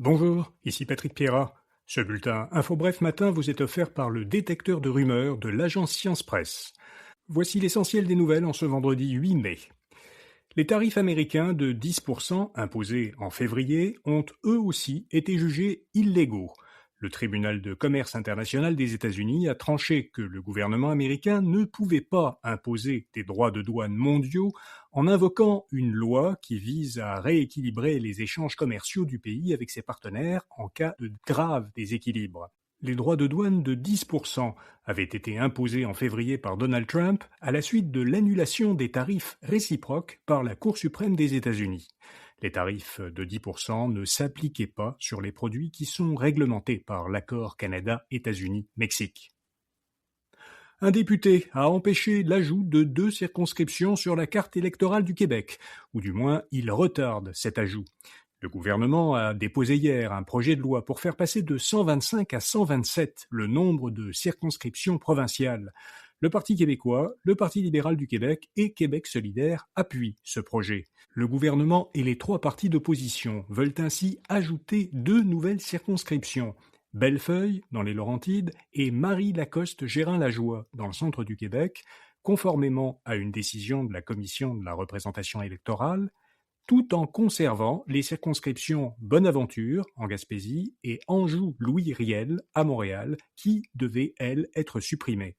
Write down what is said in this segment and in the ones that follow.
Bonjour, ici Patrick Pierrat. Ce bulletin InfoBref Matin vous est offert par le détecteur de rumeurs de l'agence Science Presse. Voici l'essentiel des nouvelles en ce vendredi 8 mai. Les tarifs américains de 10% imposés en février ont eux aussi été jugés illégaux. Le tribunal de commerce international des États-Unis a tranché que le gouvernement américain ne pouvait pas imposer des droits de douane mondiaux en invoquant une loi qui vise à rééquilibrer les échanges commerciaux du pays avec ses partenaires en cas de grave déséquilibre. Les droits de douane de 10% avaient été imposés en février par Donald Trump à la suite de l'annulation des tarifs réciproques par la Cour suprême des États-Unis. Les tarifs de 10% ne s'appliquaient pas sur les produits qui sont réglementés par l'accord Canada-États-Unis-Mexique. Un député a empêché l'ajout de 2 circonscriptions sur la carte électorale du Québec, ou du moins il retarde cet ajout. Le gouvernement a déposé hier un projet de loi pour faire passer de 125 à 127 le nombre de circonscriptions provinciales. Le Parti québécois, le Parti libéral du Québec et Québec solidaire appuient ce projet. Le gouvernement et les 3 partis d'opposition veulent ainsi ajouter 2 nouvelles circonscriptions, Bellefeuille, dans les Laurentides, et Marie-Lacoste-Gérin-Lajoie, dans le centre du Québec, conformément à une décision de la Commission de la représentation électorale, tout en conservant les circonscriptions Bonaventure, en Gaspésie, et Anjou-Louis-Riel, à Montréal, qui devaient, elles, être supprimées.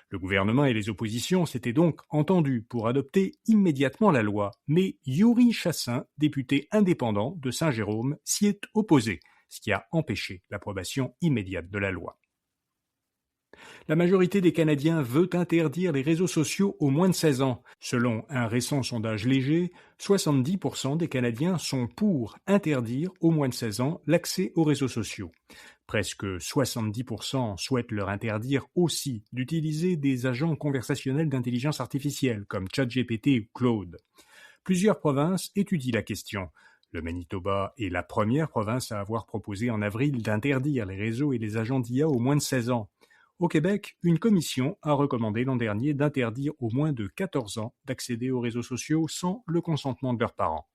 Le gouvernement et les oppositions s'étaient donc entendus pour adopter immédiatement la loi, mais Yuri Chassin, député indépendant de Saint-Jérôme, s'y est opposé, ce qui a empêché l'approbation immédiate de la loi. La majorité des Canadiens veut interdire les réseaux sociaux aux moins de 16 ans. Selon un récent sondage léger, 70% des Canadiens sont pour interdire aux moins de 16 ans l'accès aux réseaux sociaux. Presque 70% souhaitent leur interdire aussi d'utiliser des agents conversationnels d'intelligence artificielle comme ChatGPT ou Claude. Plusieurs provinces étudient la question. Le Manitoba est la première province à avoir proposé en avril d'interdire les réseaux et les agents d'IA aux moins de 16 ans. Au Québec, une commission a recommandé l'an dernier d'interdire aux moins de 14 ans d'accéder aux réseaux sociaux sans le consentement de leurs parents.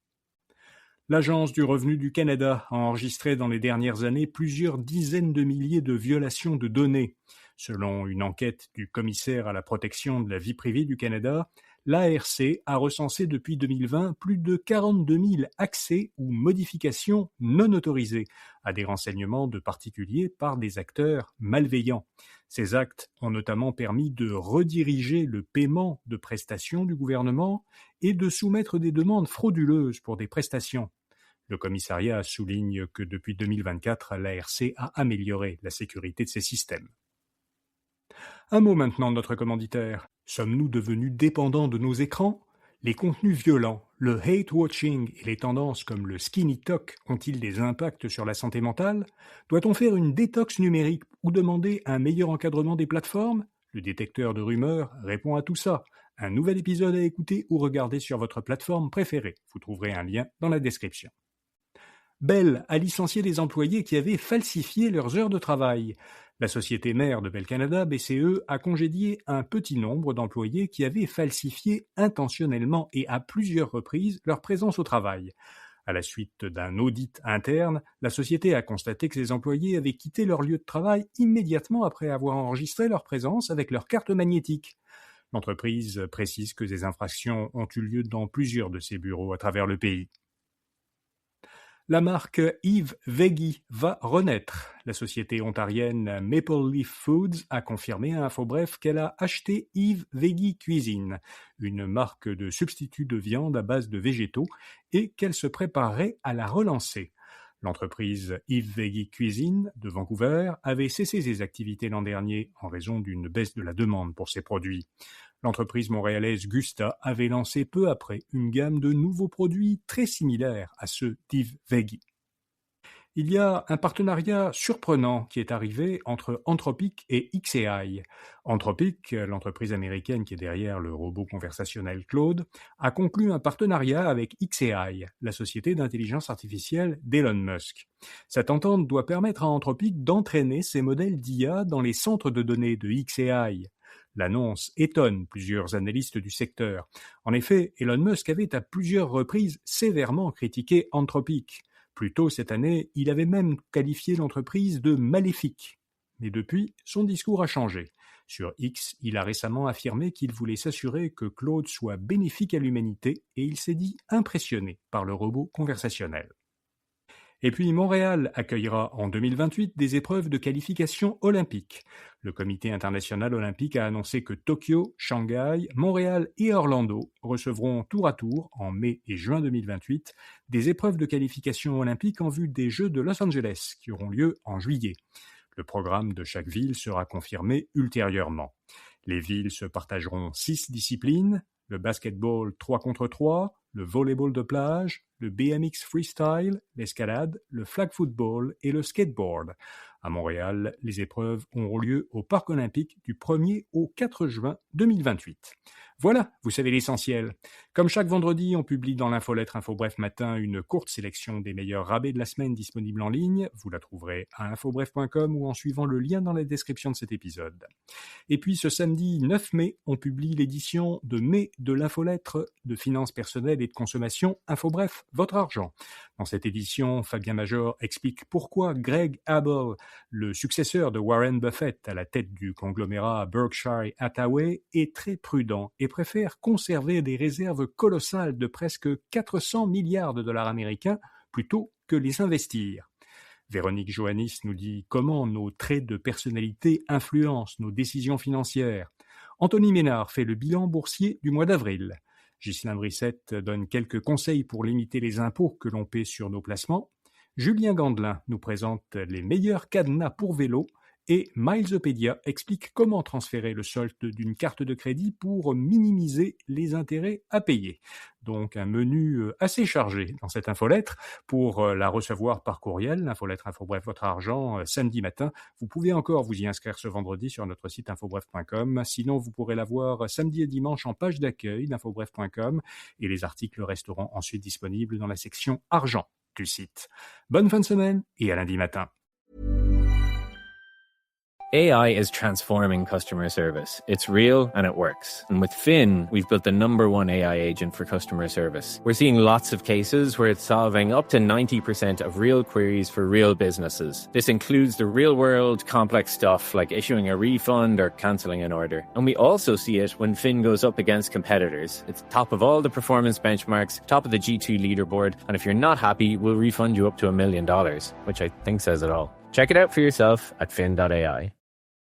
L'Agence du revenu du Canada a enregistré dans les dernières années plusieurs dizaines de milliers de violations de données. Selon une enquête du commissaire à la protection de la vie privée du Canada, l'ARC a recensé depuis 2020 plus de 42 000 accès ou modifications non autorisées à des renseignements de particuliers par des acteurs malveillants. Ces actes ont notamment permis de rediriger le paiement de prestations du gouvernement et de soumettre des demandes frauduleuses pour des prestations. Le commissariat souligne que depuis 2024, l'ARC a amélioré la sécurité de ses systèmes. Un mot maintenant de notre commanditaire. Sommes-nous devenus dépendants de nos écrans ? Les contenus violents, le hate-watching et les tendances comme le skinny talk ont-ils des impacts sur la santé mentale ? Doit-on faire une détox numérique ou demander un meilleur encadrement des plateformes ? Le détecteur de rumeurs répond à tout ça. Un nouvel épisode à écouter ou regarder sur votre plateforme préférée. Vous trouverez un lien dans la description. Bell a licencié des employés qui avaient falsifié leurs heures de travail. La société mère de Bell Canada, BCE, a congédié un petit nombre d'employés qui avaient falsifié intentionnellement et à plusieurs reprises leur présence au travail. À la suite d'un audit interne, la société a constaté que ces employés avaient quitté leur lieu de travail immédiatement après avoir enregistré leur présence avec leur carte magnétique. L'entreprise précise que ces infractions ont eu lieu dans plusieurs de ses bureaux à travers le pays. La marque Yves Veggie va renaître. La société ontarienne Maple Leaf Foods a confirmé à InfoBref qu'elle a acheté Yves Veggie Cuisine, une marque de substitut de viande à base de végétaux, et qu'elle se préparerait à la relancer. L'entreprise Yves Veggie Cuisine de Vancouver avait cessé ses activités l'an dernier en raison d'une baisse de la demande pour ses produits. L'entreprise montréalaise Gusta avait lancé peu après une gamme de nouveaux produits très similaires à ceux d'Yves Veggie. Il y a un partenariat surprenant qui est arrivé entre Anthropic et xAI. Anthropic, l'entreprise américaine qui est derrière le robot conversationnel Claude, a conclu un partenariat avec xAI, la société d'intelligence artificielle d'Elon Musk. Cette entente doit permettre à Anthropic d'entraîner ses modèles d'IA dans les centres de données de xAI. L'annonce étonne plusieurs analystes du secteur. En effet, Elon Musk avait à plusieurs reprises sévèrement critiqué Anthropic. Plus tôt cette année, il avait même qualifié l'entreprise de maléfique. Mais depuis, son discours a changé. Sur X, il a récemment affirmé qu'il voulait s'assurer que Claude soit bénéfique à l'humanité et il s'est dit impressionné par le robot conversationnel. Et puis Montréal accueillera en 2028 des épreuves de qualification olympique. Le Comité international olympique a annoncé que Tokyo, Shanghai, Montréal et Orlando recevront tour à tour, en mai et juin 2028, des épreuves de qualification olympique en vue des Jeux de Los Angeles, qui auront lieu en juillet. Le programme de chaque ville sera confirmé ultérieurement. Les villes se partageront 6 disciplines, le basketball 3 contre 3, le volleyball de plage, le BMX freestyle, l'escalade, le flag football et le skateboard. À Montréal, les épreuves auront lieu au Parc olympique du 1er au 4 juin 2028. Voilà, vous savez l'essentiel. Comme chaque vendredi, on publie dans l'infolettre InfoBref Matin une courte sélection des meilleurs rabais de la semaine disponibles en ligne. Vous la trouverez à infobref.com ou en suivant le lien dans la description de cet épisode. Et puis ce samedi 9 mai, on publie l'édition de mai de l'infolettre de finances personnelles et de consommation InfoBref, votre argent. Dans cette édition, Fabien Major explique pourquoi Greg Abel, le successeur de Warren Buffett à la tête du conglomérat Berkshire Hathaway, est très prudent et préfère conserver des réserves colossales de presque 400 milliards de dollars américains plutôt que les investir. Véronique Joannis nous dit comment nos traits de personnalité influencent nos décisions financières. Anthony Ménard fait le bilan boursier du mois d'avril. Ghislain Brissette donne quelques conseils pour limiter les impôts que l'on paie sur nos placements. Julien Gandelin nous présente les meilleurs cadenas pour vélo et Milesopedia explique comment transférer le solde d'une carte de crédit pour minimiser les intérêts à payer. Donc un menu assez chargé dans cette infolettre. Pour la recevoir par courriel, l'infolettre InfoBref votre argent, samedi matin. Vous pouvez encore vous y inscrire ce vendredi sur notre site infobref.com. Sinon, vous pourrez la voir samedi et dimanche en page d'accueil d'infobref.com et les articles resteront ensuite disponibles dans la section argent du site. Bonne fin de semaine et à lundi matin. AI is transforming customer service. It's real and it works. And with Finn, we've built the #1 AI agent for customer service. We're seeing lots of cases where it's solving up to 90% of real queries for real businesses. This includes the real-world complex stuff like issuing a refund or cancelling an order. And we also see it when Finn goes up against competitors. It's top of all the performance benchmarks, top of the G2 leaderboard, and if you're not happy, we'll refund you up to $1 million, which I think says it all. Check it out for yourself at fin.ai.